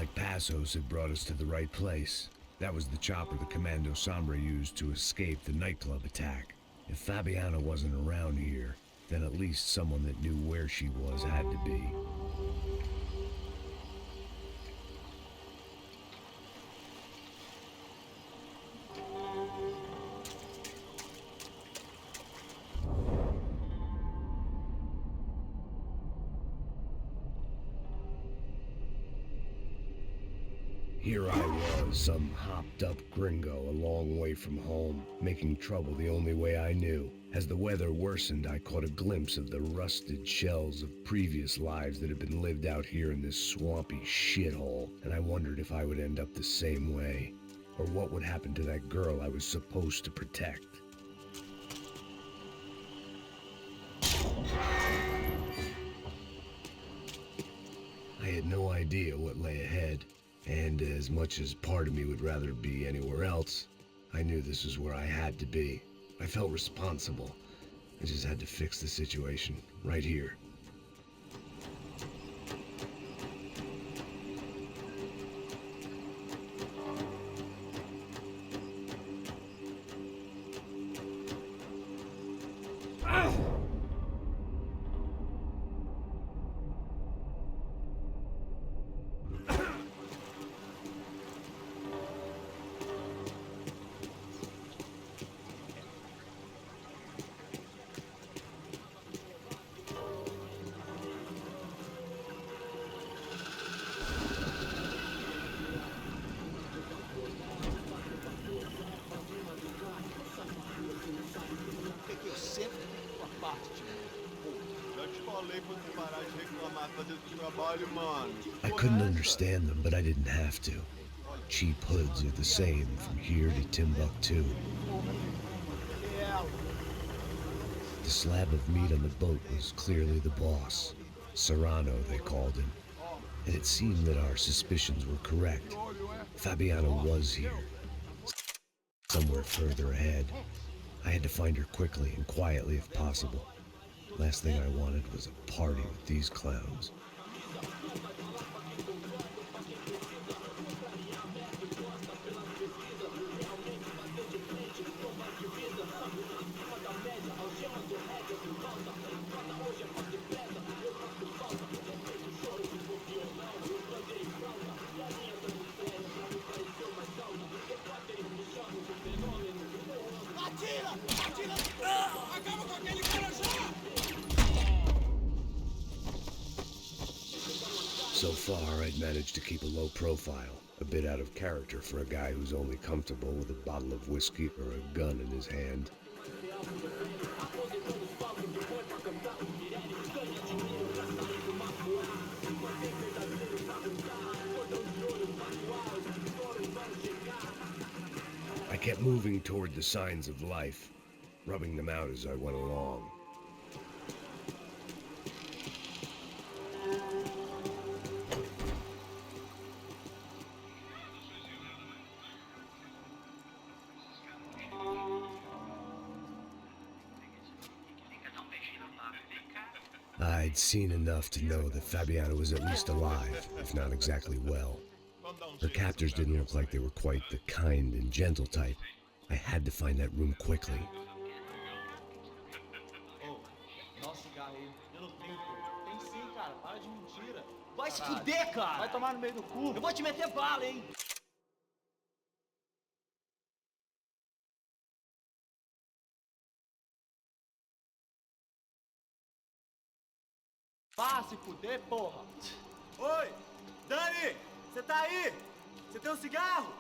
like Passos had brought us to the right place. That was the chopper the Commando Sombra used to escape the nightclub attack. If Fabiana wasn't around here, then at least someone that knew where she was had to be. Here I was, some hopped-up gringo a long way from home, making trouble the only way I knew. As the weather worsened, I caught a glimpse of the rusted shells of previous lives that had been lived out here in this swampy shithole, and I wondered if I would end up the same way, or what would happen to that girl I was supposed to protect. I had no idea what lay ahead. And as much as part of me would rather be anywhere else, I knew this was where I had to be. I felt responsible. I just had to fix the situation, right here. I couldn't understand them, but I didn't have to. Cheap hoods are the same from here to Timbuktu. The slab of meat on the boat was clearly the boss. Serrano, they called him. And it seemed that our suspicions were correct. Fabiana was here, somewhere further ahead. I had to find her quickly and quietly if possible. Last thing I wanted was a party with these clowns. So far, I'd managed to keep a low profile, a bit out of character for a guy who's only comfortable with a bottle of whiskey or a gun in his hand. I kept moving toward the signs of life, rubbing them out as I went along. I'd seen enough to know that Fabiana was at least alive, if not exactly well. Her captors didn't look like they were quite the kind and gentle type. I had to find that room quickly. Vai se fuder, cara! Vai tomar no meio do cu! Eu vou te meter bala, hein! Vá se fuder, porra! Oi! Dani! Você tá aí? Você tem um cigarro?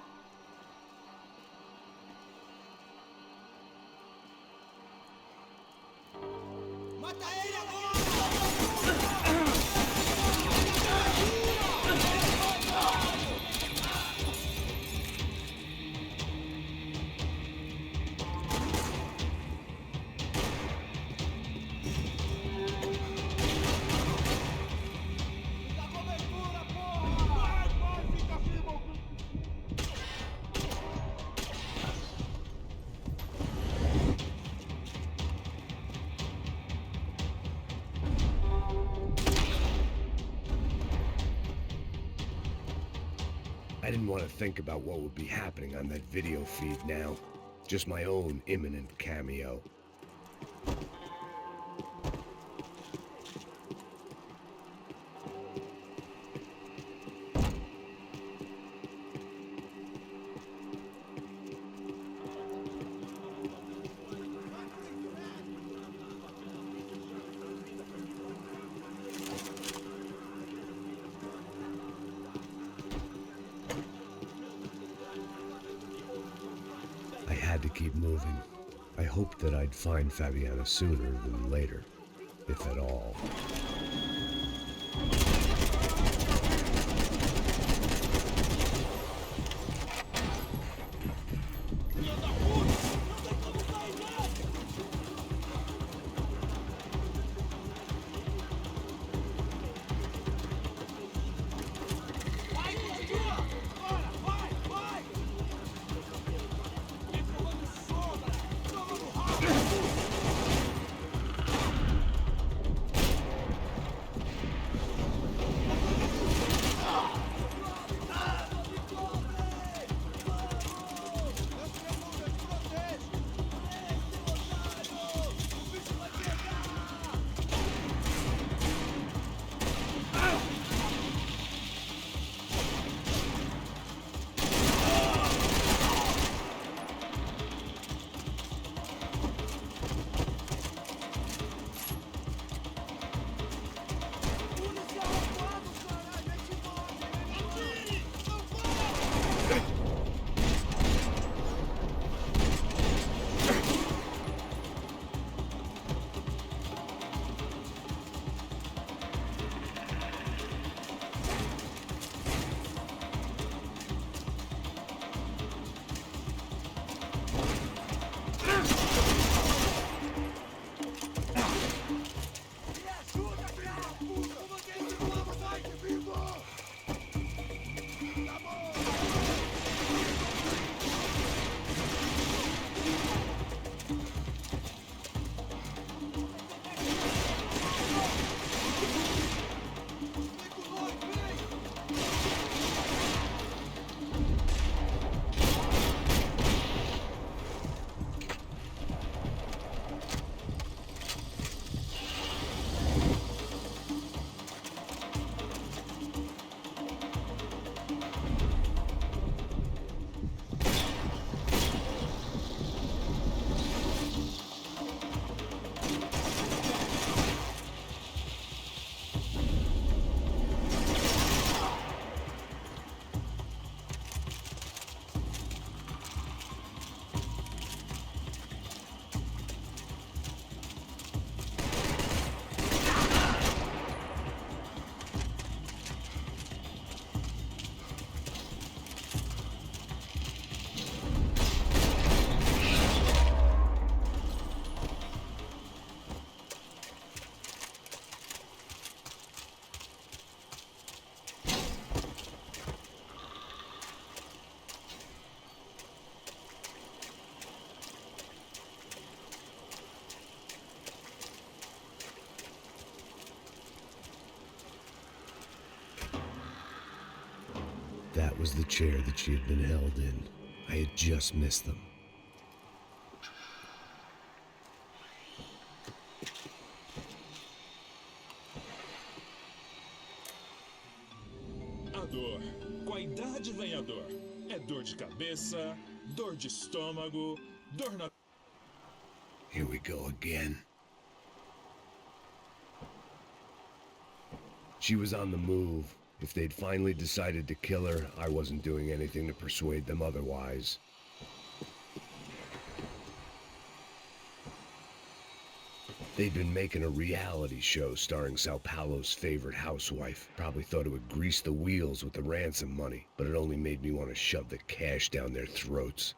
Mata ele agora! I didn't want to think about what would be happening on that video feed now. Just my own imminent cameo. I had to keep moving. I hoped that I'd find Fabiana sooner than later, if at all. That was the chair that she had been held in. I had just missed them. A dor. Com a idade vem a dor. É dor de cabeça, dor de estômago, dor na... Here we go again. She was on the move. If they'd finally decided to kill her, I wasn't doing anything to persuade them otherwise. They'd been making a reality show starring Sao Paulo's favorite housewife. Probably thought it would grease the wheels with the ransom money, but it only made me want to shove the cash down their throats.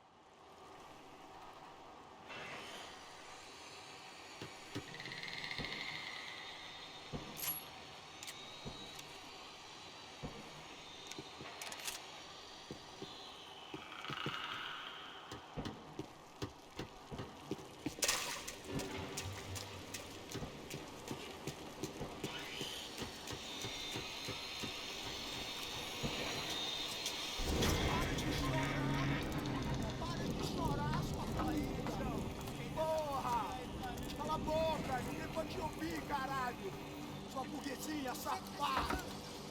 filha safada!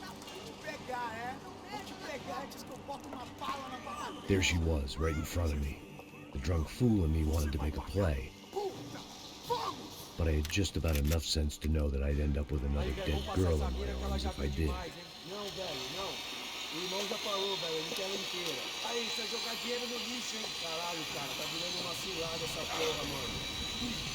Vou te pegar, é? Vou te pegar antes que eu boto uma bala na tua cabeça! There she was, right in front of me. The drunk fool in me wanted to make a play. But I had just about enough sense to know that I'd end up with another dead girl in my arms if I did. Não, velho, não. O irmão já falou, velho, ele quer ela inteira. Aí, você vai jogar dinheiro no lixo, hein? Caralho, cara, tá virando uma cilada essa porra, mano.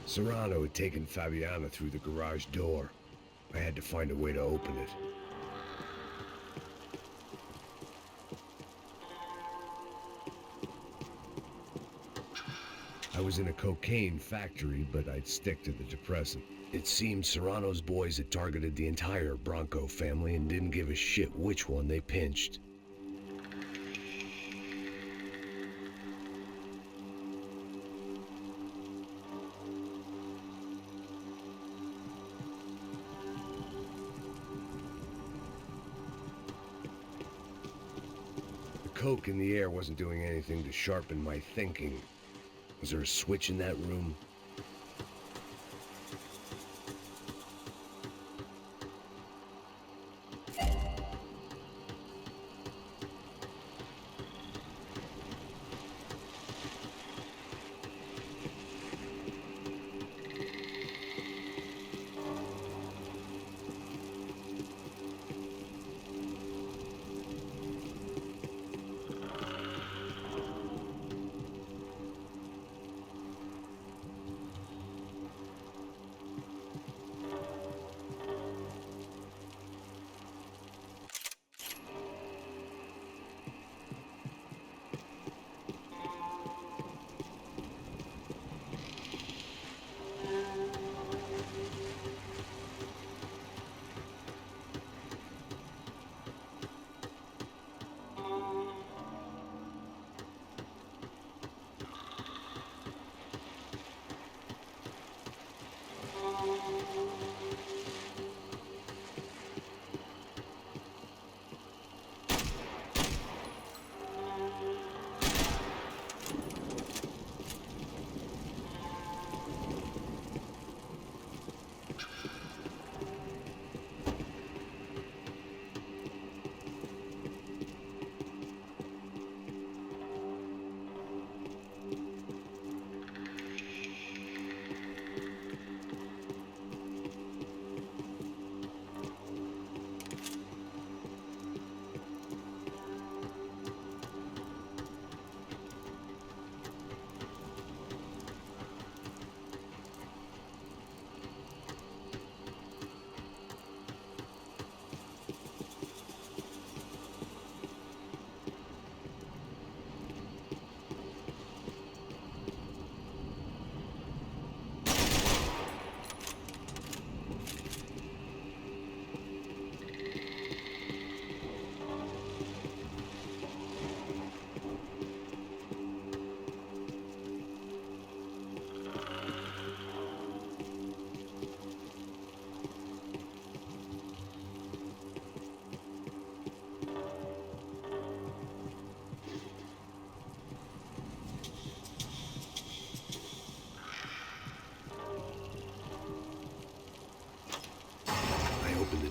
Serrano had taken Fabiana through the garage door. I had to find a way to open it. I was in a cocaine factory, but I'd stick to the depressant. It seemed Serrano's boys had targeted the entire Branco family and didn't give a shit which one they pinched. The coke in the air wasn't doing anything to sharpen my thinking. Was there a switch in that room?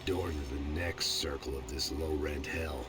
door to the next circle of this low-rent hell.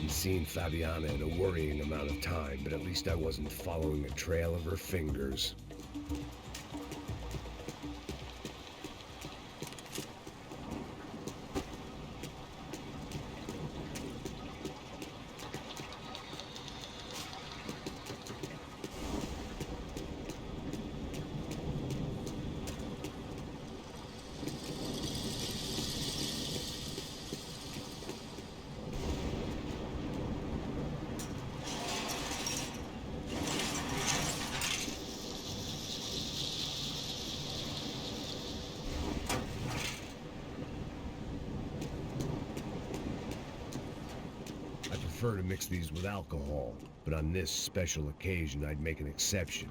Seen Fabiana in a worrying amount of time, but at least I wasn't following a trail of her fingers. prefer to mix these with alcohol, but on this special occasion I'd make an exception.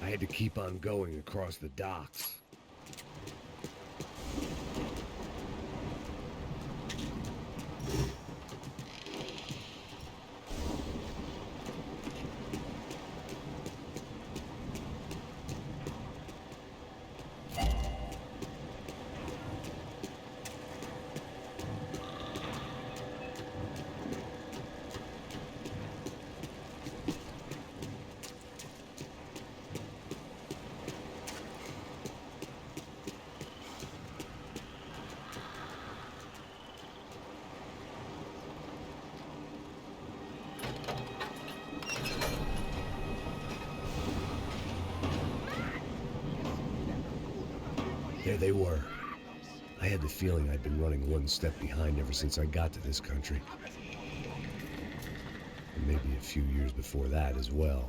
I had to keep on going across the docks. There they were. I had the feeling I'd been running one step behind ever since I got to this country. And maybe a few years before that as well.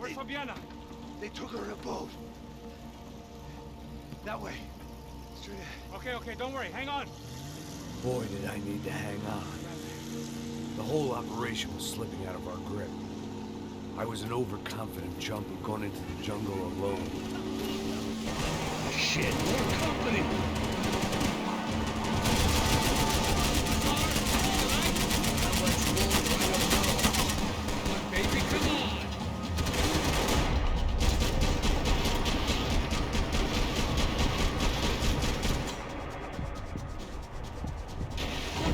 Where's Fabiana? They took her in a boat. That way. Straight ahead. Okay, don't worry. Hang on. Boy, did I need to hang on. The whole operation was slipping out of our grip. I was an overconfident chump who'd gone into the jungle alone. Shit, more company! Baby, come on.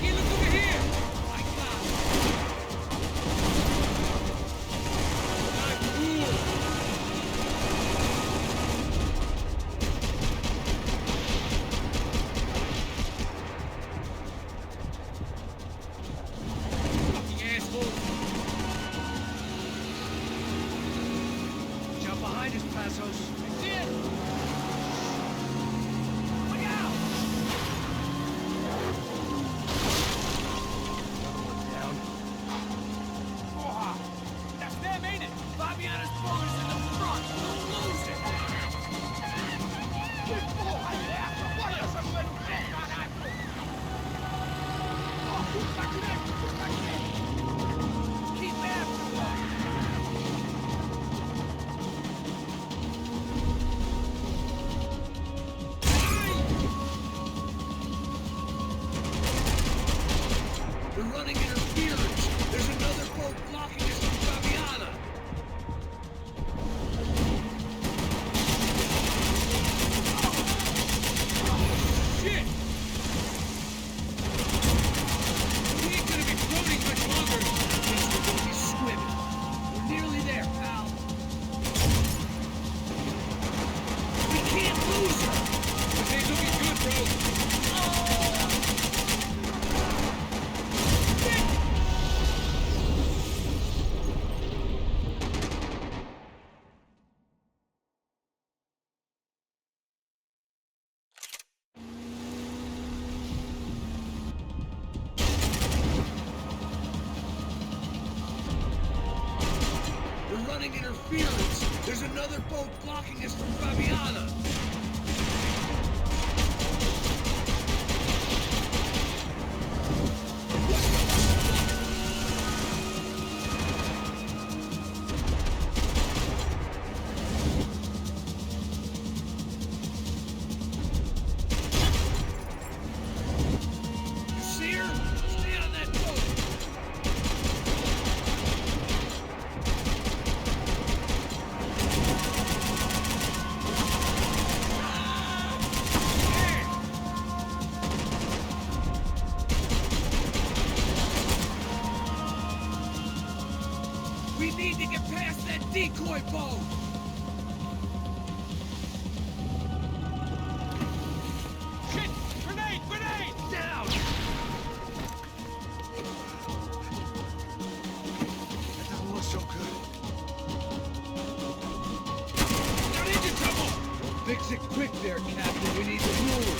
Look over here. My God. Not cool. Fucking assholes. Jump behind us, Passos. That's it. Look out! Down. Porra! That's them, ain't it? Fabiana's phone is in the front. Don't lose it. Keep after them. They're running interference! There's another boat blocking us from Fabiana! Shit! We ain't gonna be floating much longer. Guess we're gonna be swimming. We're nearly there, pal. We can't lose her! This ain't looking good, bro. They're running interference! There's another boat blocking us from Fabiana! You see her? Stay on that boat! We need to get past that decoy boat! Shit! Grenade! Grenade! Down! That doesn't look so good. Got engine trouble! Fix it quick there, Captain. We need to move.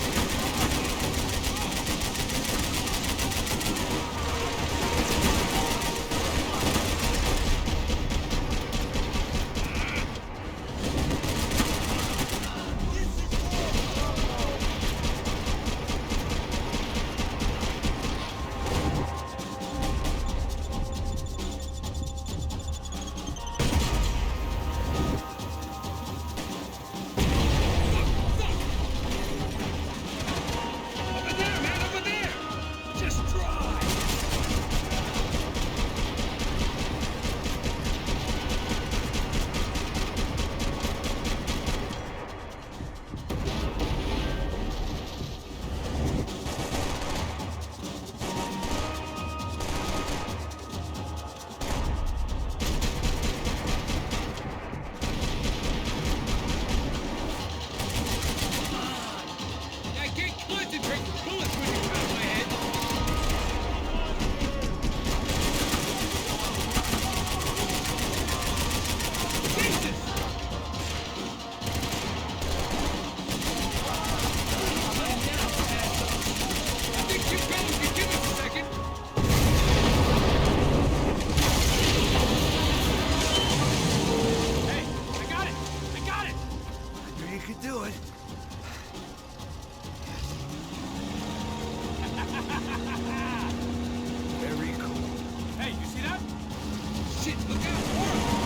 Shit, look out for him!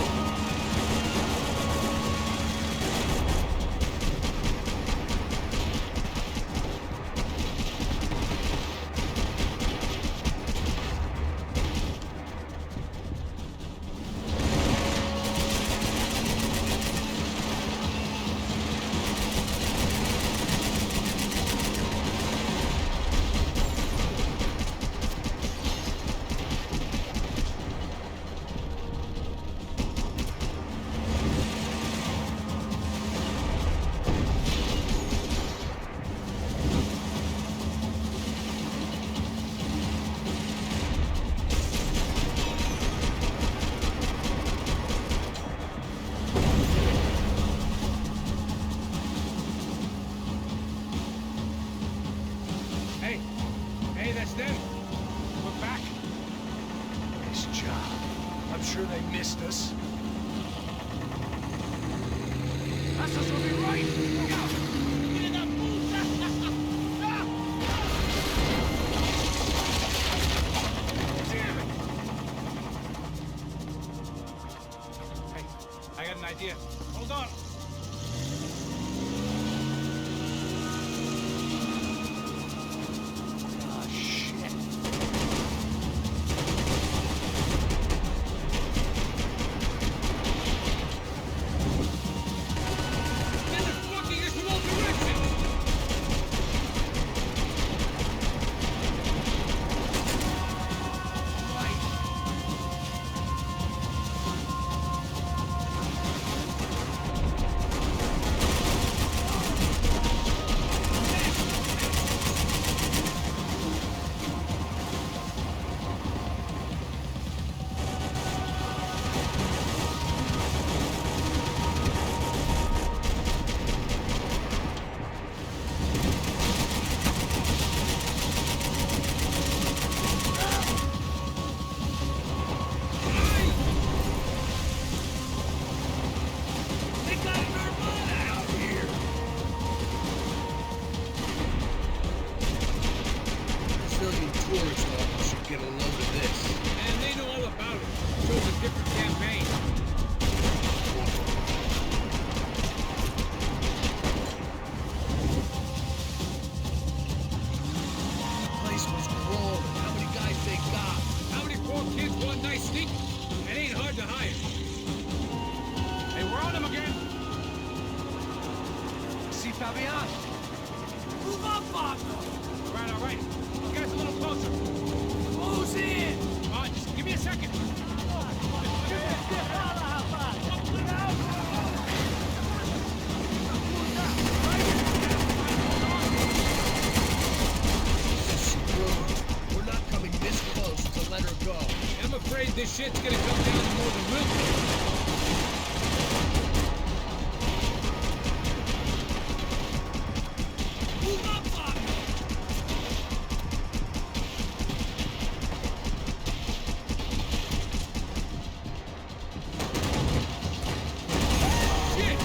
Hey, that's them. We're back. Nice job. I'm sure they missed us. That's us will be right. Look out! Get in that booth! Damn it! Hey, I got an idea. Hold on. Ah, shit. Man, they're fucking us from all directions! They got an armada out here! Brazilian tourist office should get a load of this. And they know all about it. Shows a different campaign. The place was crawling. How many guys they got? How many poor kids want nice sneak? It ain't hard to hide. Hey, we're on them again. See Fabian? Move up, Pablo. All right. You guys a little closer. Close in. Just give me a second. We're not coming this close to let her go. I'm afraid this shit's gonna come down to more than we'll do. Move up, Pablo. Shit!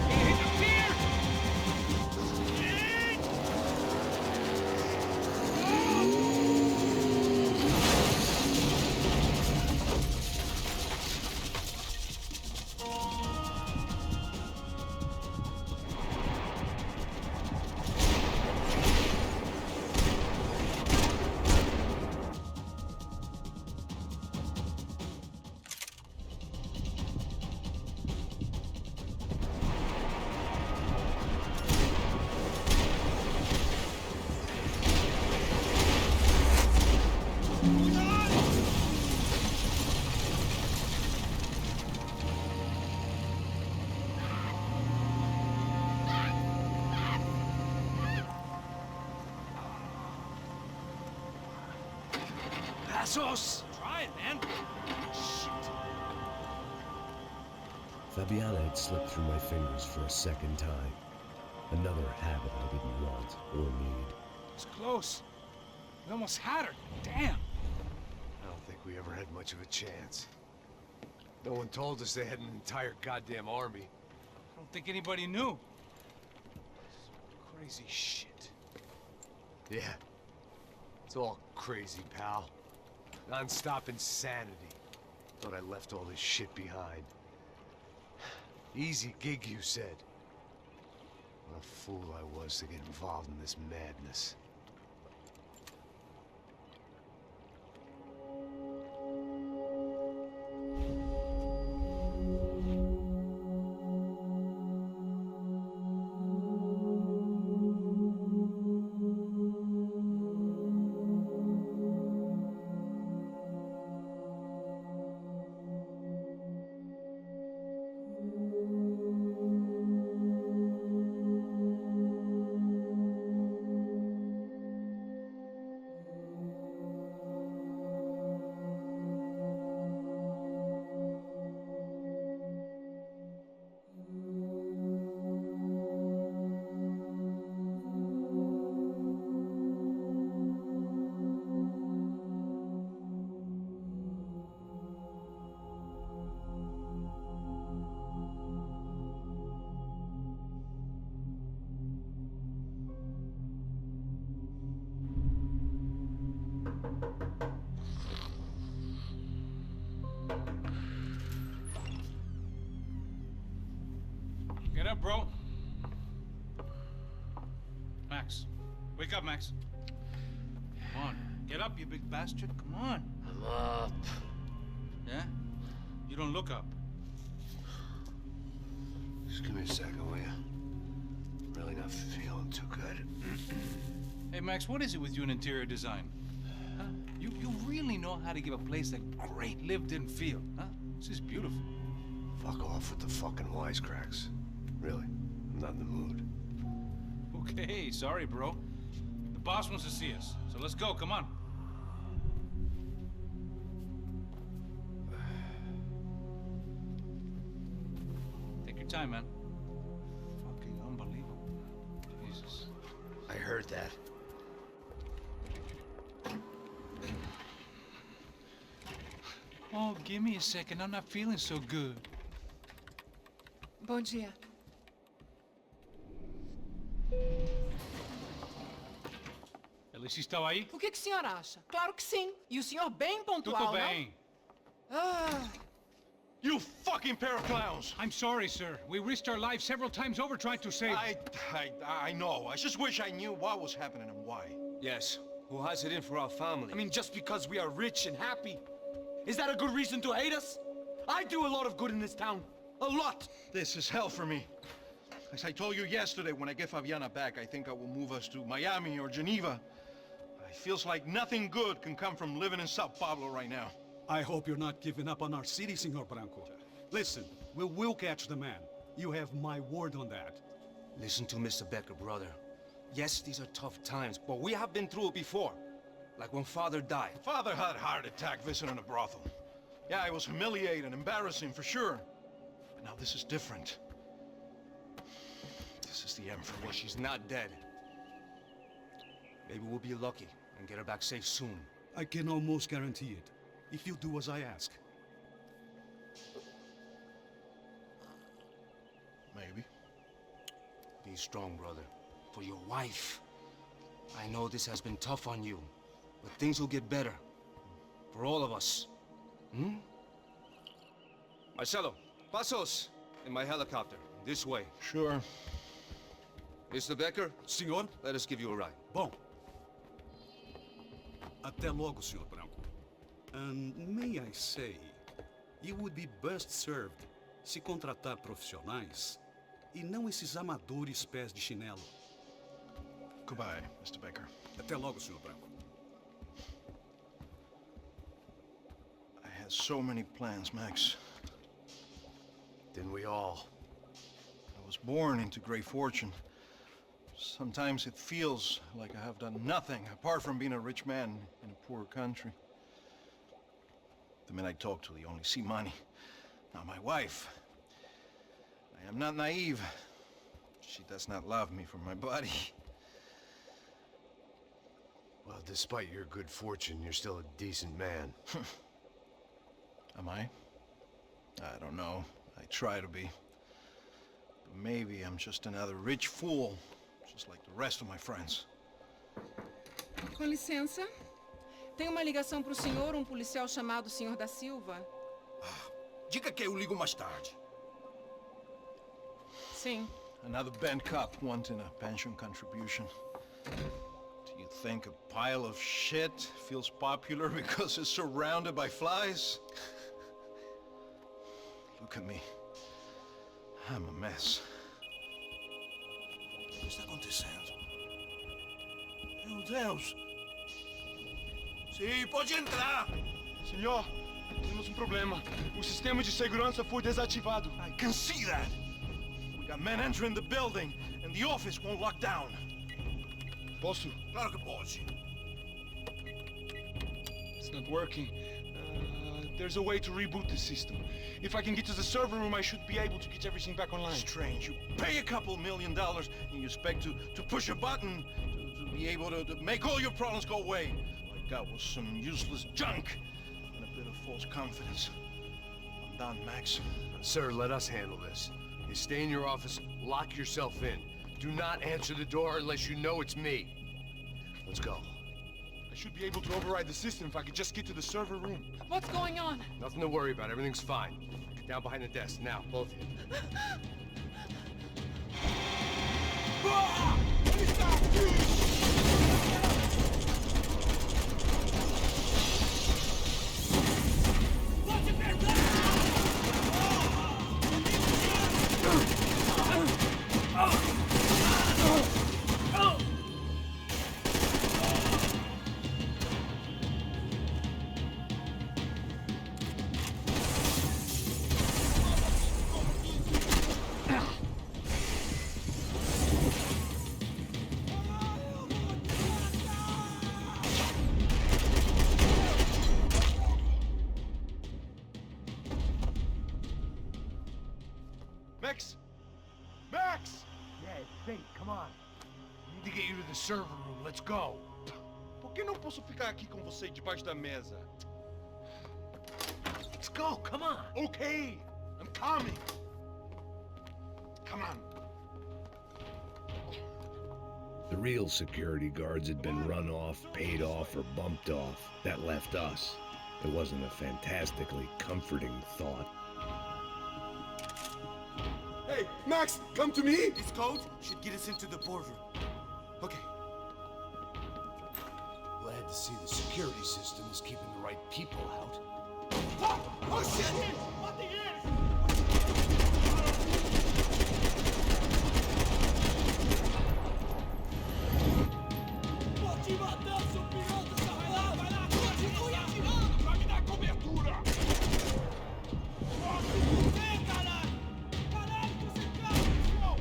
You hit the pier! Passos! Try it, man. Shit. Fabiana had slipped through my fingers for a second time. Another habit I didn't want or need. It's close. We almost had her. Damn. I don't think we ever had much of a chance. No one told us they had an entire goddamn army. I don't think anybody knew. Crazy shit. Yeah. It's all crazy, pal. Non-stop insanity. Thought I left all this shit behind. Easy gig, you said. What a fool I was to get involved in this madness. Get up, bro. Max. Wake up, Max. Come on. Get up, you big bastard. Come on. I'm up. Yeah? You don't look up. Just give me a second, will you? Really not feeling too good. Hey, Max, what is it with you in interior design? Huh? You really know how to give a place a great lived-in feel, huh? This is beautiful. Fuck off with the fucking wisecracks. Really, I'm not in the mood. Okay, sorry, bro. The boss wants to see us, so let's go, come on. Take your time, man. Fucking unbelievable. Jesus. I heard that. Oh, give me a second. I'm not feeling so good. Bom dia. Alice estava aí? O que o senhor acha? Claro que sim. E o senhor bem pontual, Tudo bem. não? Ah, You fucking pair of clowns! I'm sorry, sir. We risked our lives several times over trying to save... I know. I just wish I knew what was happening and why. Yes, who has it in for our family? I mean, just because we are rich and happy, is that a good reason to hate us? I do a lot of good in this town. A lot! This is hell for me. As I told you yesterday, when I get Fabiana back, I think I will move us to Miami or Geneva. It feels like nothing good can come from living in Sao Paulo right now. I hope you're not giving up on our city, Senor Branco. Listen, we will catch the man. You have my word on that. Listen to Mr. Becker, brother. Yes, these are tough times, but we have been through it before. Like when Father died. Father had a heart attack visiting a brothel. Yeah, it was humiliating, embarrassing, for sure. But now this is different. This is the end for me. Well, she's not dead. Maybe we'll be lucky and get her back safe soon. I can almost guarantee it, if you do as I ask. Maybe. Be strong, brother. For your wife. I know this has been tough on you, but things will get better. For all of us. Hmm? Marcelo, pasos in my helicopter. This way. Sure. Mr. Becker, Senhor? let us give you a ride. Bom. Até logo, Senhor Branco. And may I say, you would be best served se contratar profissionais e não esses amadores pés de chinelo. Goodbye, Mr. Becker. Até logo, Senhor Branco. I had so many plans, Max. Didn't we all? I was born into great fortune. Sometimes it feels like I have done nothing apart from being a rich man in a poor country. The men I talk to, they only see money. Not my wife. I am not naive. She does not love me for my body. Well, despite your good fortune, you're still a decent man. Am I? I don't know. I try to be. But maybe I'm just another rich fool, just like the rest of my friends. Com licença. Tem uma ligação para o senhor, um policial chamado Senhor da Silva? Diga que eu ligo mais tarde. Sim. Another bent cop wanting a pension contribution. Do you think a pile of shit feels popular because it's surrounded by flies? Look at me. I'm a mess. O que está acontecendo? Meu Deus! Sim, pode entrar! Senhor, temos um problema. O sistema de segurança foi desativado. I can see that! We got men entering the building, and the office won't lock down. Posso? Claro que pode. It's not working. There's a way to reboot the system. If I can get to the server room, I should be able to get everything back online. Strange. You pay a couple $1 million, and you expect to push a button to be able to make all your problems go away. All I got was some useless junk and a bit of false confidence. I'm done, Max. Sir, let us handle this. You stay in your office, lock yourself in. Do not answer the door unless you know it's me. Let's go. I should be able to override the system if I could just get to the server room. What's going on? Nothing to worry about. Everything's fine. Get down behind the desk. Now, both of you. Max! Max! Yeah, think. Come on. We need to get you to the server room. Let's go. Por que não posso ficar aqui com você debaixo da mesa? Let's go. Come on. Okay, I'm coming. Come on. The real security guards had been run off, paid off, or bumped off. That left us. It wasn't a fantastically comforting thought. Hey, Max, come to me! This code should get us into the boardroom. Okay. Glad to see the security system is keeping the right people out. Oh shit! What the ears? Vou te matar, seu piloto! Vai lá! Continue atirando pra me dar cobertura! Nossa, fuder, caralho! Caralho, concentrado no chão!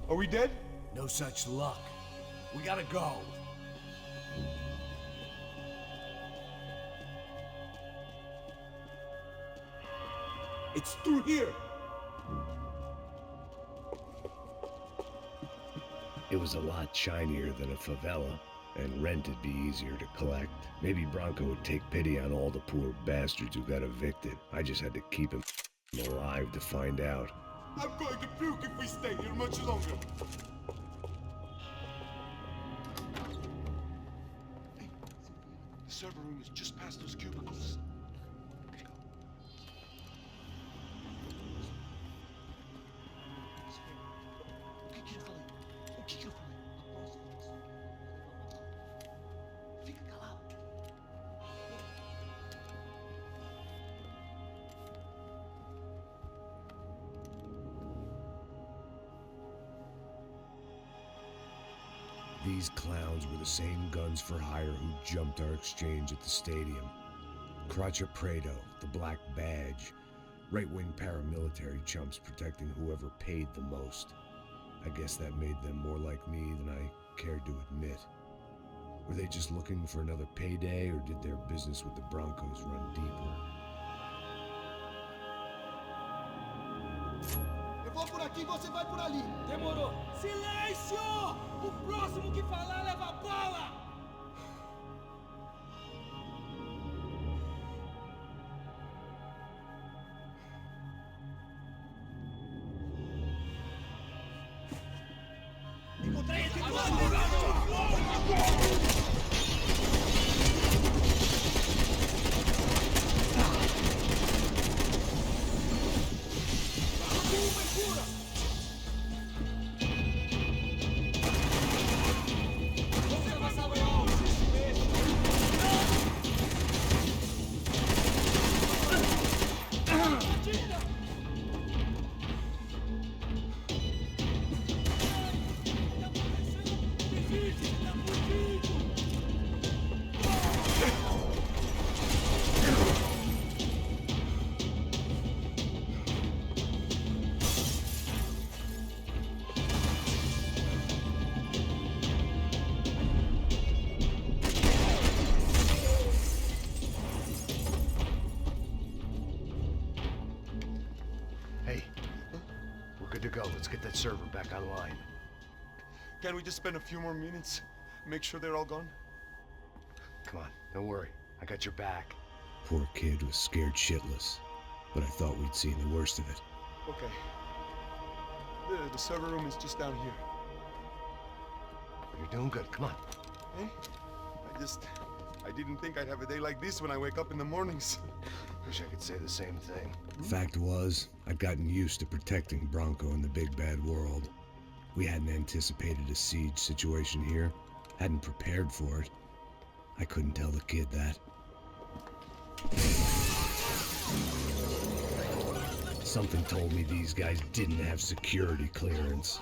Are we dead? No such luck. We gotta go. It's through here! It was a lot shinier than a favela, and rent would be easier to collect. Maybe Branco would take pity on all the poor bastards who got evicted. I just had to keep him alive to find out. I'm going to puke if we stay here much longer. Hey, the server room is just past those cubicles. O que eu falei? O que eu falei? Fica calado. These clowns were the same guns for hire who jumped our exchange at the stadium. Crotcha Prado, the Black Badge. Right-wing paramilitary chumps protecting whoever paid the most. I guess that made them more like me than I cared to admit. Were they just looking for another payday, or did their business with the Broncos run deeper? Eu vou por aqui, você vai por ali. Demorou. Silêncio! O próximo que falar leva bala! Good to go. Let's get that server back online. Can we just spend a few more minutes? Make sure they're all gone? Come on, don't worry. I got your back. Poor kid was scared shitless, but I thought we'd seen the worst of it. Okay. The server room is just down here. You're doing good. Come on. Hey? I didn't think I'd have a day like this when I wake up in the mornings. Wish I could say the same thing. Fact was, I'd gotten used to protecting Branco in the big bad world. We hadn't anticipated a siege situation here, hadn't prepared for it. I couldn't tell the kid that. Something told me these guys didn't have security clearance.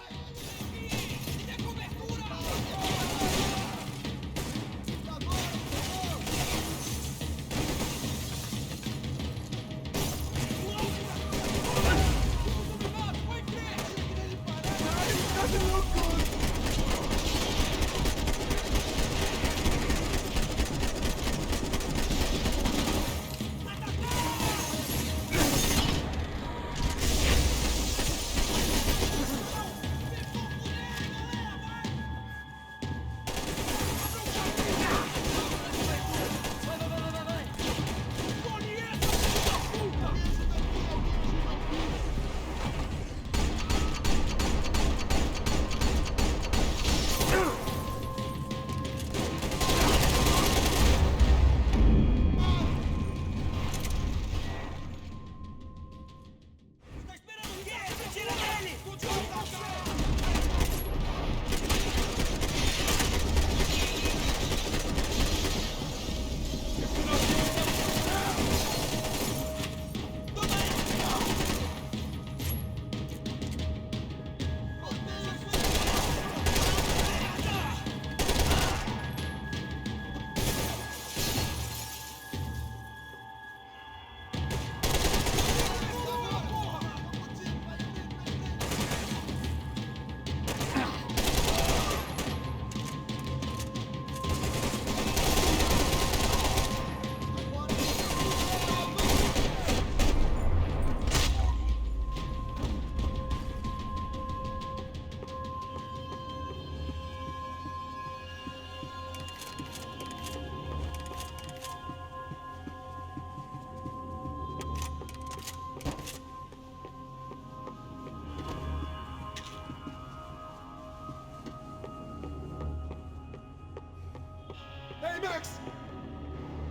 Hey, Max!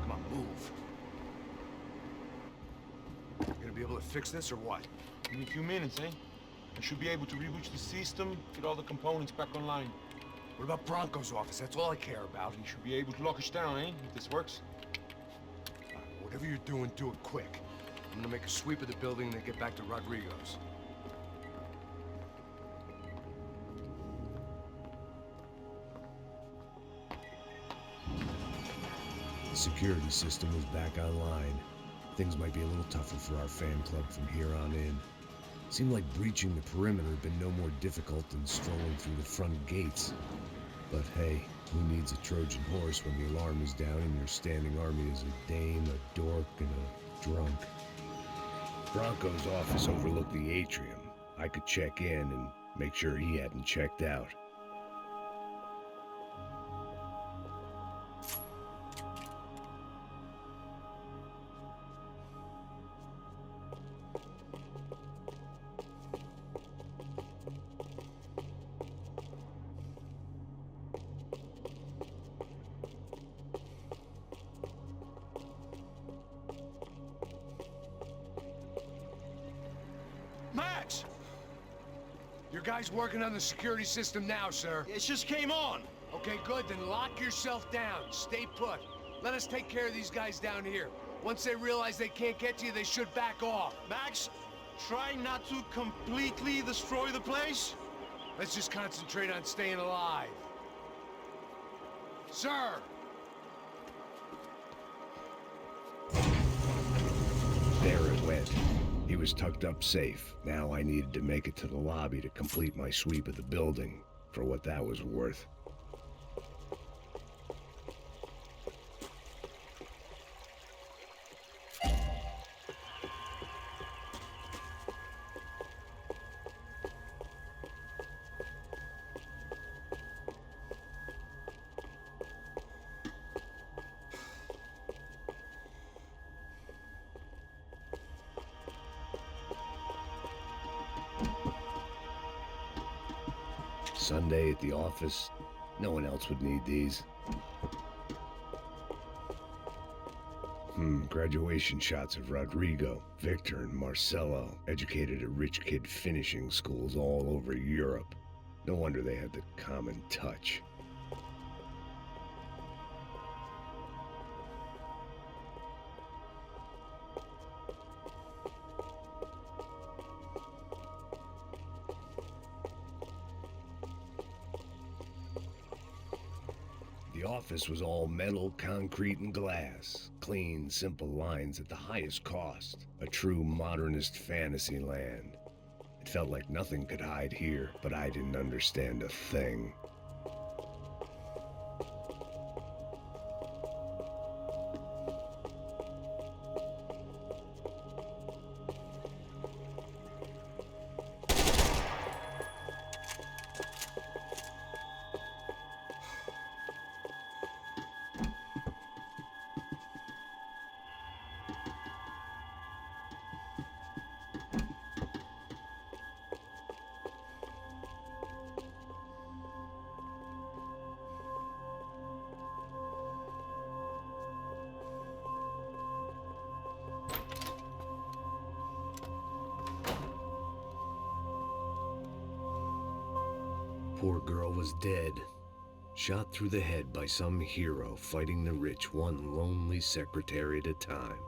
Come on, move. You gonna be able to fix this or what? Give me a few minutes, eh? I should be able to reboot the system, get all the components back online. What about Branco's office? That's all I care about. You should be able to lock us down, eh? If this works. Whatever you're doing, do it quick. I'm gonna make a sweep of the building and then get back to Rodrigo's. The security system was back online. Things might be a little tougher for our fan club from here on in. Seemed like breaching the perimeter had been no more difficult than strolling through the front gates. But hey, who needs a Trojan horse when the alarm is down and your standing army is a dame, a dork, and a drunk? Branco's office overlooked the atrium. I could check in and make sure he hadn't checked out. Max? Your guy's working on the security system now, sir. It just came on. Okay, good. Then lock yourself down. Stay put. Let us take care of these guys down here. Once they realize they can't get to you, they should back off. Max, try not to completely destroy the place. Let's just concentrate on staying alive. Sir! There it went. He was tucked up safe. Now I needed to make it to the lobby to complete my sweep of the building, for what that was worth. Sunday at the office. No one else would need these. Graduation shots of Rodrigo, Victor, and Marcelo, educated at rich kid finishing schools all over Europe. No wonder they had the common touch. The office was all metal, concrete, and glass. Clean, simple lines at the highest cost. A true modernist fantasy land. It felt like nothing could hide here, but I didn't understand a thing. Poor girl was dead. Shot through the head by some hero fighting the rich one lonely secretary at a time.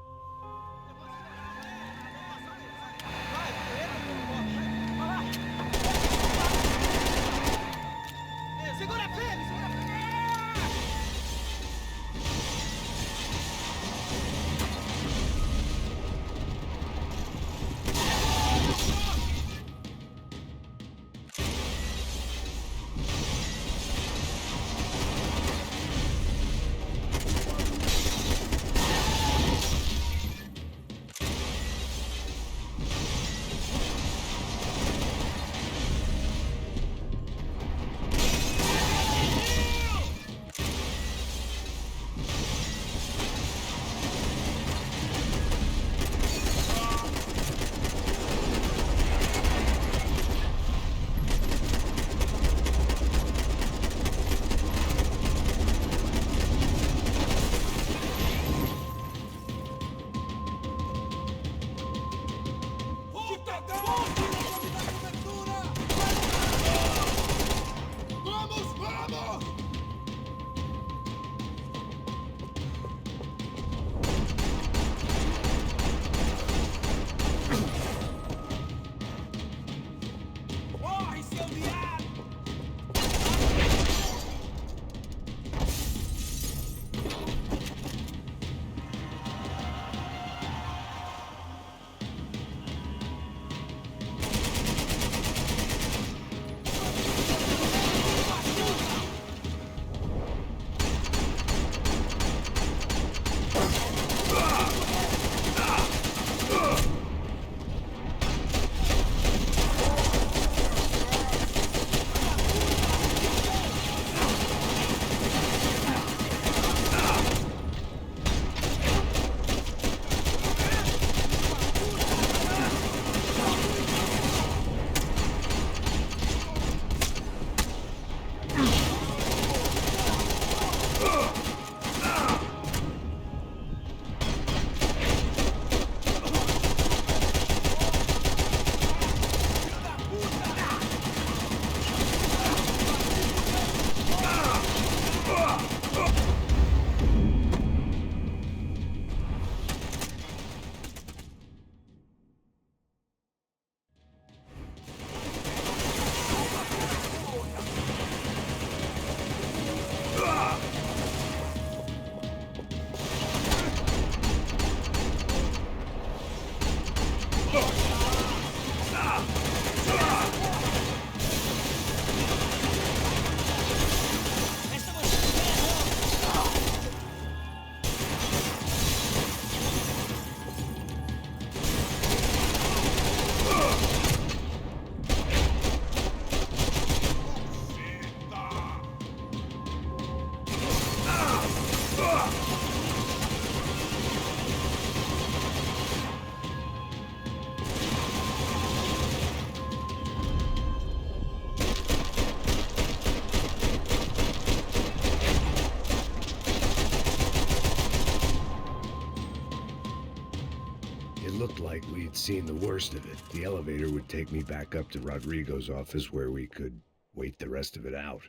It looked like we'd seen the worst of it. The elevator would take me back up to Rodrigo's office where we could wait the rest of it out.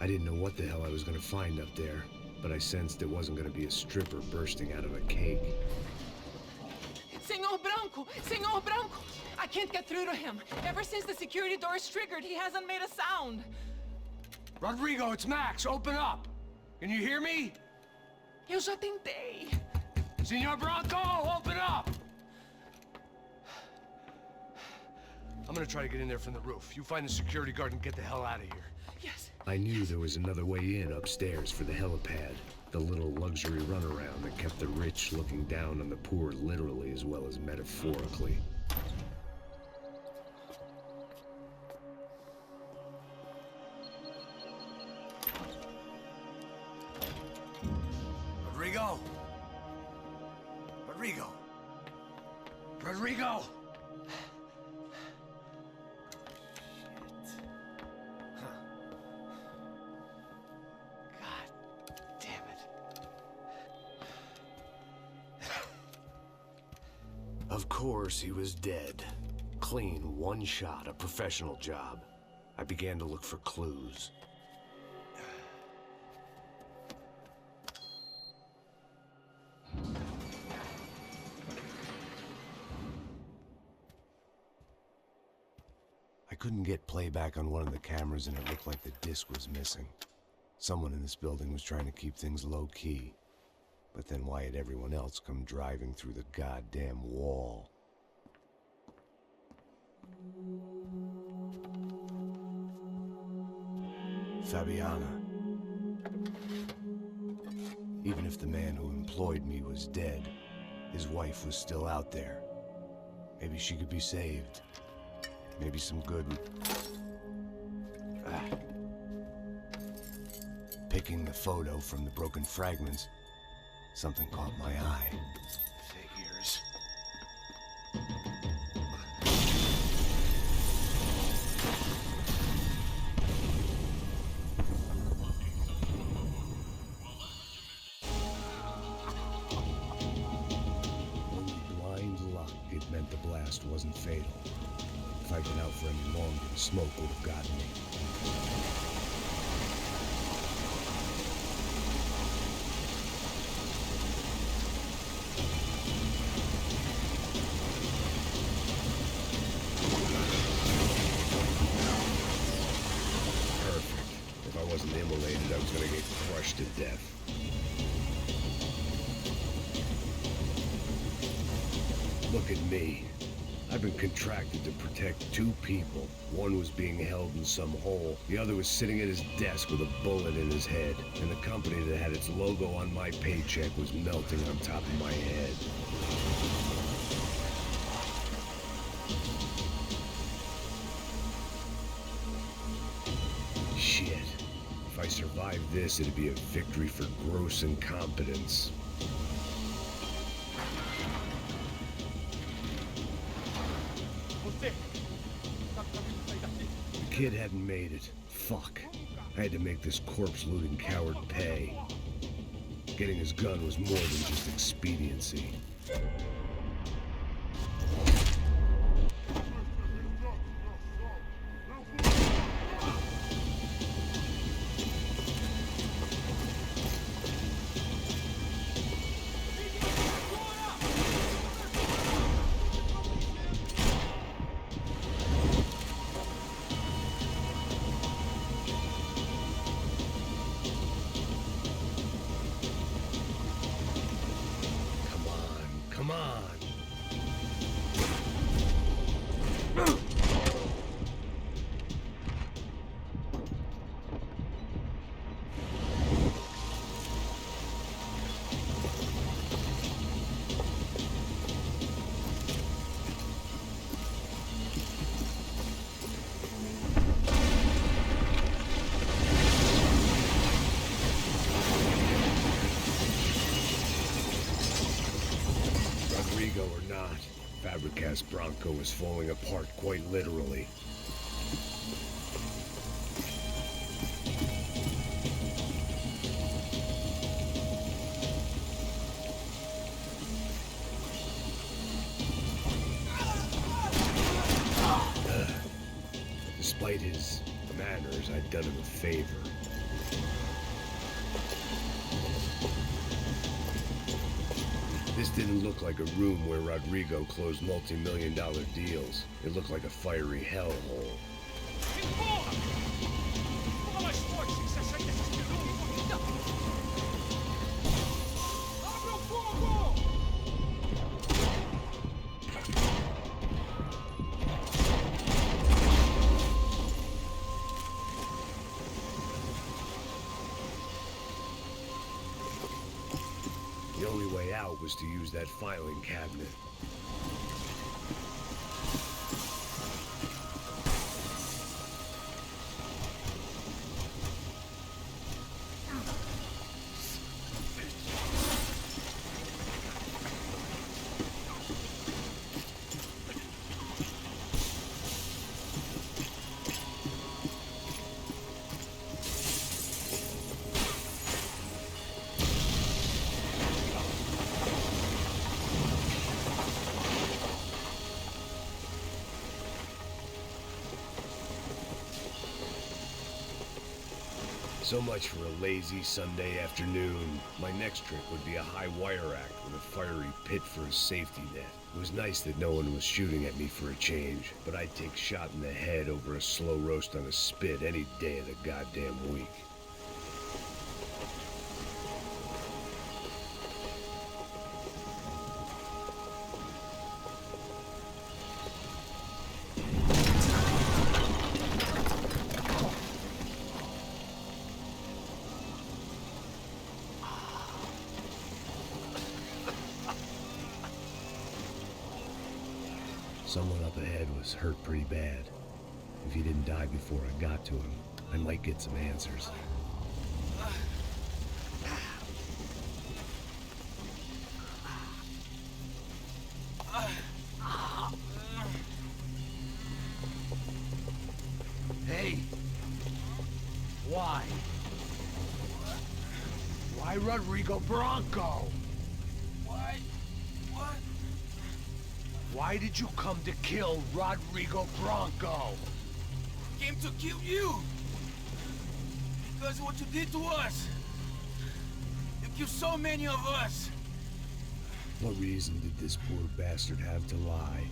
I didn't know what the hell I was gonna find up there, but I sensed it wasn't gonna be a stripper bursting out of a cake. Senor Branco! Senor Branco! I can't get through to him. Ever since the security door is triggered, he hasn't made a sound. Rodrigo, it's Max. Open up. Can you hear me? Eu já tentei. Senor Branco, open up! I'm gonna try to get in there from the roof. You find the security guard and get the hell out of here. Yes. I knew there was another way in upstairs for the helipad, the little luxury runaround that kept the rich looking down on the poor literally as well as metaphorically. Rodrigo! Rodrigo! Rodrigo! Of course, he was dead. Clean, one shot, a professional job. I began to look for clues. I couldn't get playback on one of the cameras and it looked like the disc was missing. Someone in this building was trying to keep things low-key. But then why had everyone else come driving through the goddamn wall? Fabiana. Even if the man who employed me was dead, his wife was still out there. Maybe she could be saved. Maybe some good... Picking the photo from the broken fragments, something caught my eye. Figures. Only blind luck it meant the blast wasn't fatal. If I'd been out for any longer, the smoke would have gotten me. Immolated, I was gonna get crushed to death. Look at me. I've been contracted to protect two people. One was being held in some hole. The other was sitting at his desk with a bullet in his head. And the company that had its logo on my paycheck was melting on top of my head. Shit. If I survived this, it'd be a victory for gross incompetence. The kid hadn't made it. Fuck. I had to make this corpse-looting coward pay. Getting his gun was more than just expediency. Come on. Or not, Fabricas Branco is falling apart quite literally. Despite his manners, I'd done him a favor. This didn't look like a room where Rodrigo closed multi-million-dollar deals. It looked like a fiery hellhole. The only way out was to use that filing cabinet. So much for a lazy Sunday afternoon. My next trick would be a high wire act with a fiery pit for a safety net. It was nice that no one was shooting at me for a change, but I'd take shot in the head over a slow roast on a spit any day of the goddamn week. Someone up ahead was hurt pretty bad. If he didn't die before I got to him, I might get some answers. Hey! Why? Why Rodrigo Branco? Why did you come to kill Rodrigo Branco? Came to kill you! Because of what you did to us! You killed so many of us! What reason did this poor bastard have to lie?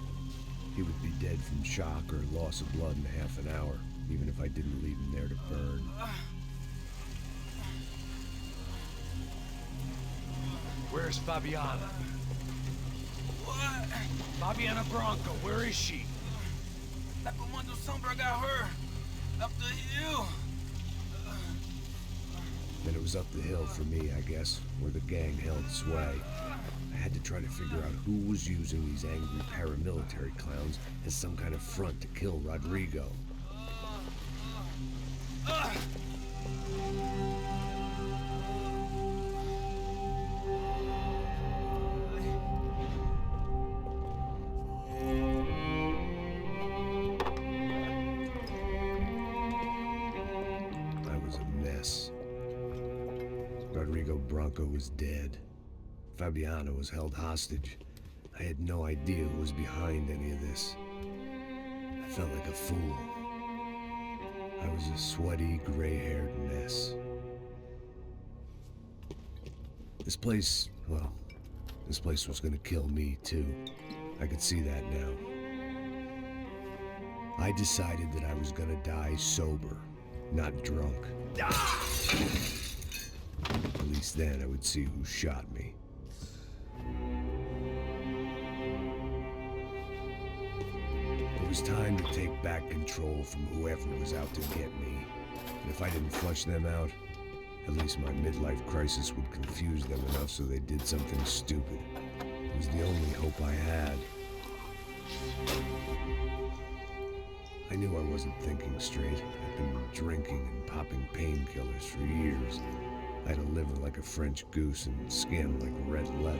He would be dead from shock or loss of blood in half an hour, even if I didn't leave him there to burn. Where's Fabiana? What? Fabiana Branco, where is she? La Comando Sombra got her. Up the hill. Then it was up the hill for me, I guess, where the gang held sway. I had to try to figure out who was using these angry paramilitary clowns as some kind of front to kill Rodrigo. Diego Branco was dead. Fabiana was held hostage. I had no idea who was behind any of this. I felt like a fool. I was a sweaty, gray-haired mess. This place, well, this place was gonna kill me too. I could see that now. I decided that I was gonna die sober, not drunk. At least then I would see who shot me. It was time to take back control from whoever was out to get me. And if I didn't flush them out, at least my midlife crisis would confuse them enough so they did something stupid. It was the only hope I had. I knew I wasn't thinking straight. I'd been drinking and popping painkillers for years. I had a liver like a French goose and skin like red leather.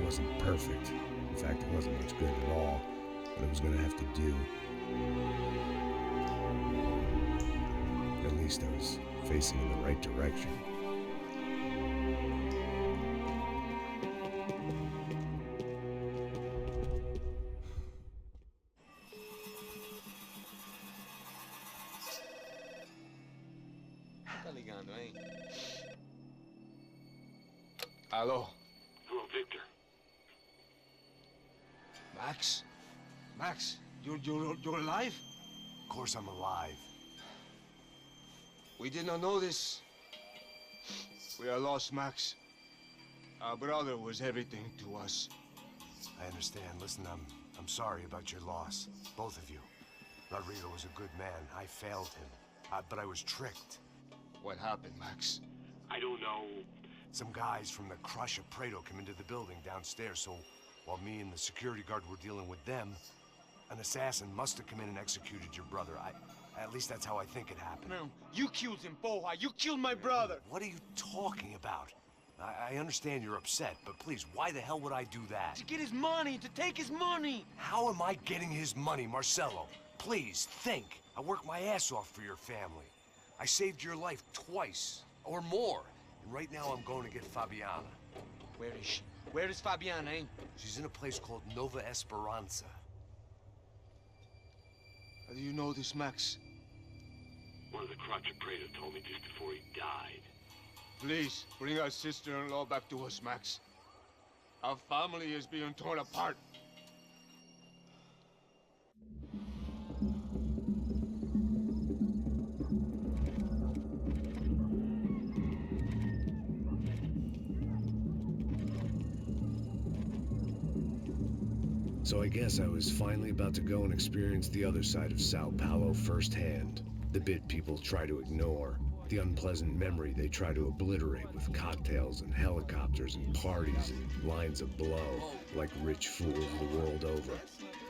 Wasn't perfect. In fact, it wasn't much good at all, but it was gonna have to do. At least I was facing in the right direction. Tá ligando, hein? Alô? Hello, Victor. Max? Max, you're alive? Of course I'm alive. We did not know this. We are lost, Max. Our brother was everything to us. I understand. Listen, I'm sorry about your loss. Both of you. Rodrigo was a good man. I failed him. But I was tricked. What happened, Max? I don't know. Some guys from the Crush of Prado came into the building downstairs, so while me and the security guard were dealing with them, an assassin must have come in and executed your brother. At least that's how I think it happened. No, you killed him, Boha. You killed my brother. What are you talking about? I understand you're upset, but please, why the hell would I do that? To get his money, to take his money. How am I getting his money, Marcelo? Please, think. I worked my ass off for your family. I saved your life twice, or more. And right now I'm going to get Fabiana. Where is she? Where is Fabiana, eh? She's in a place called Nova Esperanza. How do you know this, Max? One of the Crotch of Prado told me just before he died. Please, bring our sister-in-law back to us, Max. Our family is being torn apart. So I guess I was finally about to go and experience the other side of Sao Paulo firsthand. The bit people try to ignore. The unpleasant memory they try to obliterate with cocktails and helicopters and parties and lines of blow, like rich fools the world over.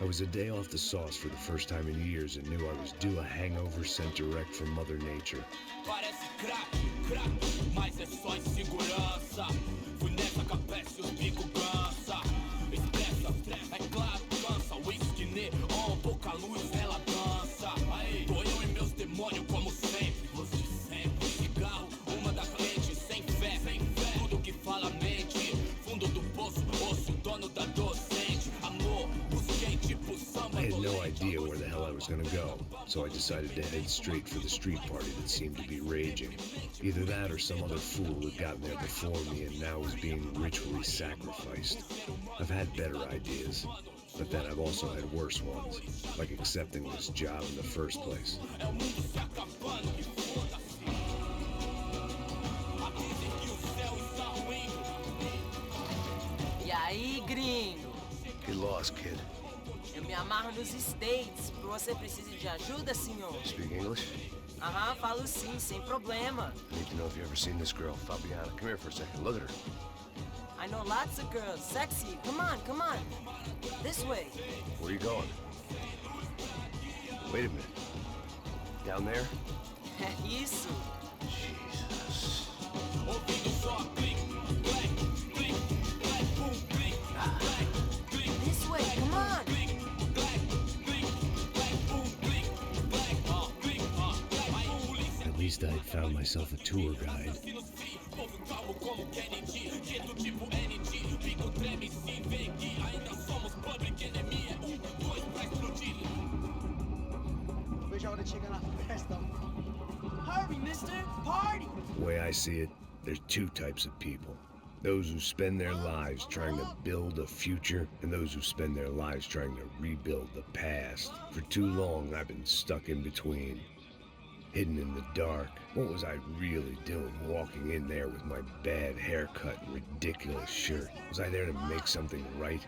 I was a day off the sauce for the first time in years and knew I was due a hangover sent direct from Mother Nature. Parece crack, mas é só insegurança. Fui nessa capeste, os bico cansa. Estressa, é claro, cansa. Whisky neon, pouca luz, ela dança. Tô eu e meus demônios como sempre. Você sempre, cigarro, uma da frente, sem fé. Tudo que fala mente, fundo do poço, osso, dono da docente. Amor, busquei tipo samba. I had no idea where the hell I was gonna go, so I decided to head straight for the street party that seemed to be raging. Either that or some other fool had gotten there before me and now was being ritually sacrificed. I've had better ideas, but then I've also had worse ones, like accepting this job in the first place. E aí, gringo? Get lost, kid. Eu me amarro nos States. Você precisa de ajuda, senhor? Speak English? Aham, falo sim, sem problema. I need to know if you've ever seen this girl, Fabiana. Come here for a second. Look at her. I know lots of girls. Sexy. Come on, come on. This way. Where are you going? Wait a minute. Down there? É isso. Jesus. This way, come on. At least I'd found myself a tour guide. Não vejo a hora de chegar na festa. Hurry, mister. Party. The way I see it, there's two types of people. Those who spend their lives trying to build a future, and those who spend their lives trying to rebuild the past. For too long, I've been stuck in between. Hidden in the dark. What was I really doing walking in there with my bad haircut and ridiculous shirt? Was I there to make something right?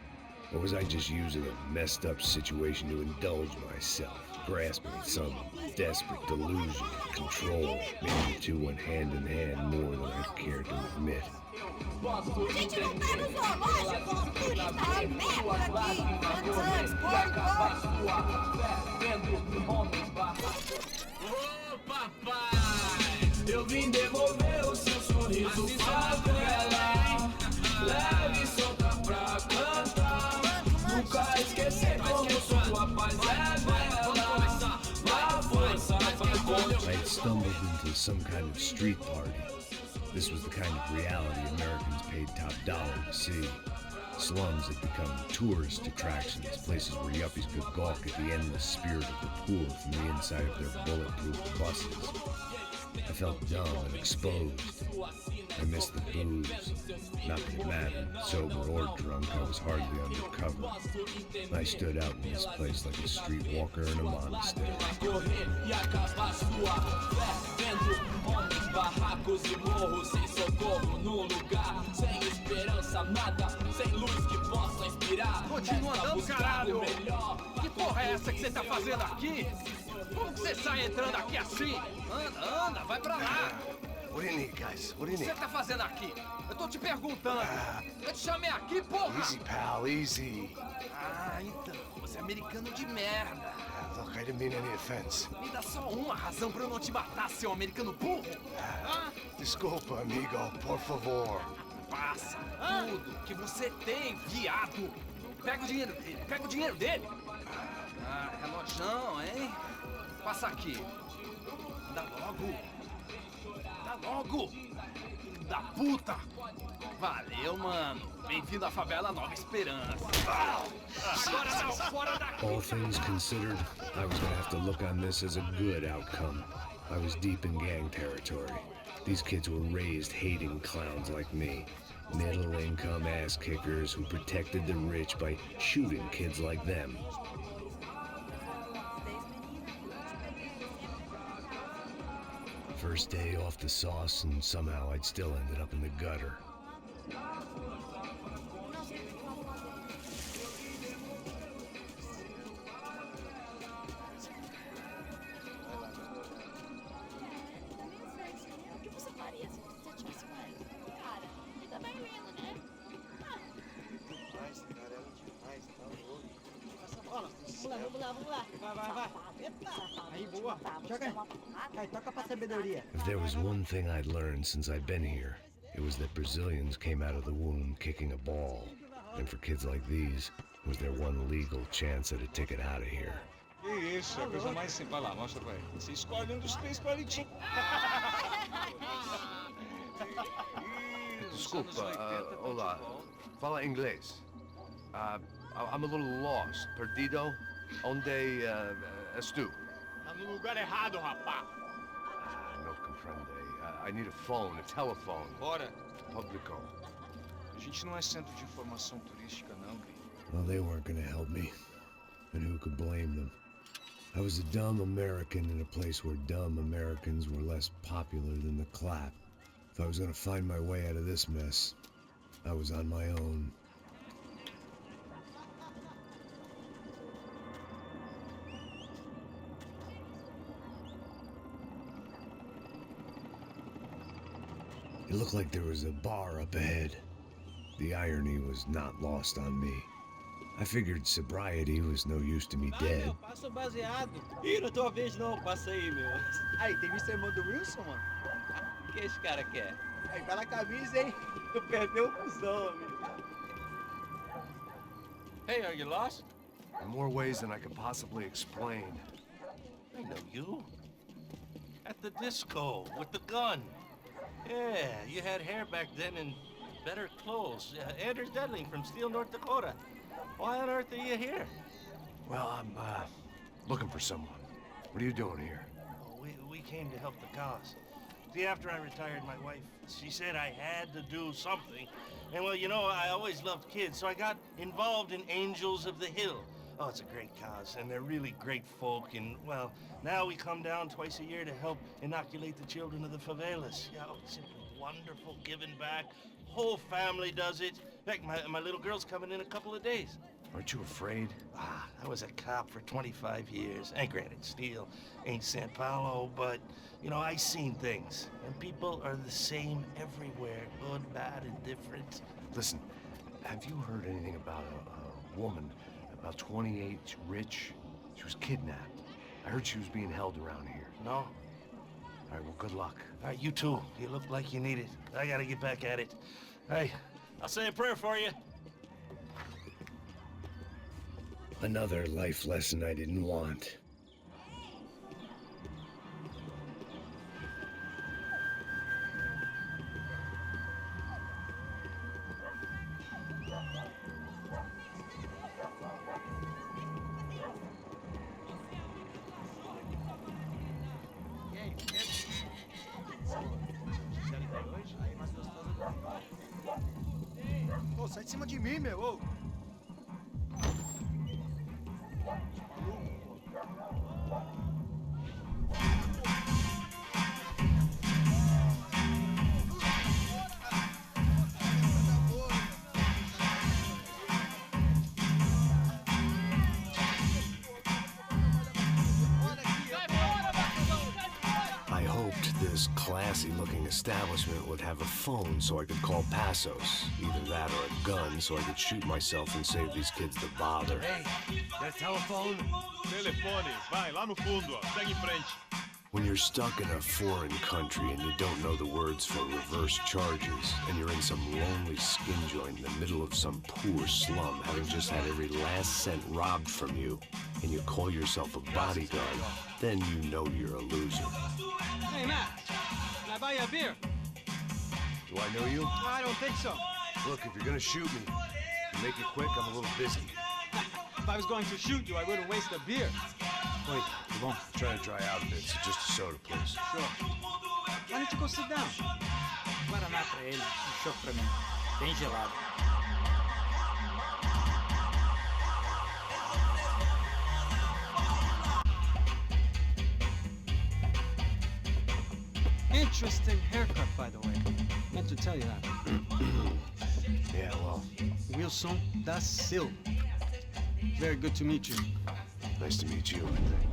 Or was I just using a messed up situation to indulge myself, grasping at some desperate delusion of control? Maybe the two went hand in hand more than I'd care to admit. Gente, não tá no zoológico. Turista é merda aqui. Antes, Ô papai, eu vim devolver o seu sorriso favela. Leve e solta pra cantar. Nunca esquecer como sua paz é bela. Na força vai contra. I had stumbled into some kind of street party. This was the kind of reality Americans paid top dollar to see. Slums had become tourist attractions, places where yuppies could gawk at the endless spirit of the poor from the inside of their bulletproof buses. I felt dumb and exposed. I missed the booze. Not that it mattered, sober or drunk, I was hardly undercover. I stood out in this place like a streetwalker in a monastery. Barracos e morros sem socorro no lugar, sem esperança, nada, sem luz que possa inspirar. Continua andando, caralho! Que porra é essa que você tá fazendo aqui? Como que você sai entrando aqui assim? Anda, anda, vai pra lá! What do you need, guys? What do you O que need? você tá fazendo aqui? Eu tô te perguntando! Eu te chamei aqui, porra! Easy, pal, easy. Ah, então, você é americano de merda! Look, I didn't mean any offense. Me dá só uma razão pra eu não te matar, seu americano burro! Desculpa, amigo, por favor. Passa tudo que você tem, viado! Pega o dinheiro dele, pega o dinheiro dele! Ah, relojão, hein? Passa aqui. Dá logo! Dá logo! Da puta! Valeu, mano! Bem-vindo à favela Nova Esperança! Agora não, fora daqui! All things considered, I was gonna have to look on this as a good outcome. I was deep in gang territory. These kids were raised hating clowns like me. Middle-income ass-kickers who protected the rich by shooting kids like them. First day off the sauce, and somehow I'd still ended up in the gutter. If there was one thing I'd learned since I'd been here, it was that Brazilians came out of the womb kicking a ball. And for kids like these, it was their one legal chance at a ticket out of here. Que isso, é a coisa mais simples. Vai lá, mostra pra ele. Você escolhe um dos três palitinhos. Desculpa, olá. Fala inglês. I'm a little lost. Perdido? Onde és tu? Tá no lugar errado, rapá. Não compreende. I need a phone, a telephone. Bora. Publico. A gente não é centro de informação turística, não, Gui. Well, they weren't gonna help me. And who could blame them? I was a dumb American in a place where dumb Americans were less popular than the clap. If I was gonna find my way out of this mess, I was on my own. It looked like there was a bar up ahead. The irony was not lost on me. I figured sobriety was no use to me dead. Passa o baseado. Ih, não é tua vez não, passa aí, meu. Aí, tem visto a irmã do Wilson, mano? O que esse cara quer? Aí, bela camisa, hein? Tu perdeu o fusão, amigo. Hey, are you lost? In more ways than I could possibly explain. I know you. At the disco, with the gun. Yeah, you had hair back then and better clothes. Anders Dedling from Steele, North Dakota. Why on earth are you here? Well, I'm, looking for someone. What are you doing here? We came to help the cause. See, after I retired, my wife, she said I had to do something. And well, you know, I always loved kids, so I got involved in Angels of the Hill. Oh, it's a great cause, and they're really great folk, and well, now we come down twice a year to help inoculate the children of the favelas. Yeah, oh, it's simply wonderful, giving back. Whole family does it. In fact, my little girl's coming in a couple of days. Aren't you afraid? I was a cop for 25 years. And granted, Steele ain't São Paulo, but, you know, I seen things. And people are the same everywhere, good, bad, indifferent. Listen, have you heard anything about a woman, about 28, rich? She was kidnapped. I heard she was being held around here. No? All right, well, good luck. All right, you too. You look like you need it. I gotta get back at it. Hey, I'll say a prayer for you. Another life lesson I didn't want. Ô, sai de cima de mim, meu, ô. I hoped this classy-looking establishment would have a phone so I could call Passos. Either that or a gun so I could shoot myself and save these kids the bother. Hey, got a telephone? Telefone, vai, lá no fundo, ó. Segue em frente. When you're stuck in a foreign country and you don't know the words for reverse charges, and you're in some lonely skin joint in the middle of some poor slum, having just had every last cent robbed from you, and you call yourself a bodyguard, then you know you're a loser. Hey, Matt, can I buy you a beer? Do I know you? I don't think so. Look, if you're gonna shoot me, make it quick, I'm a little busy. If I was going to shoot you, I wouldn't waste a beer. Wait, come on. I'm trying to dry out a bit, so just a soda, please. Sure. Why don't you go sit down? Guaraná pra ele, chopp pra mim. Bem gelado. Interesting haircut, by the way. Meant to tell you that. Yeah, well. Wilson da Silva. Very good to meet you. Nice to meet you, I think.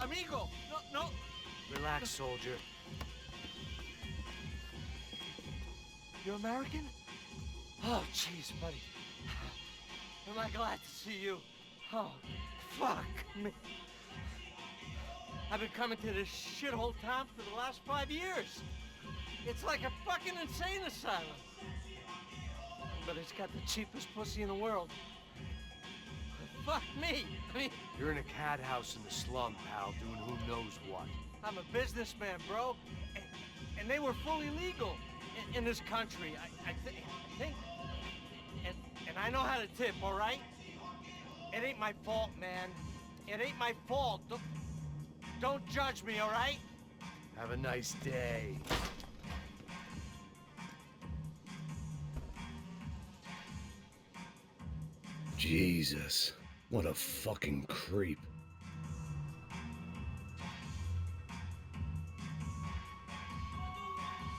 Amigo! No! Relax, soldier. You're American? Oh, jeez, buddy. Am I glad to see you? Oh, fuck me. I've been coming to this shithole town for the last 5 years. It's like a fucking insane asylum. But it's got the cheapest pussy in the world. Fuck me. I mean, You're in a cat house in the slum, pal, doing who knows what. I'm a businessman, bro. And they were fully legal in this country. I think. And I know how to tip, all right? It ain't my fault, man. It ain't my fault. Don't judge me, all right? Have a nice day. Jesus, what a fucking creep.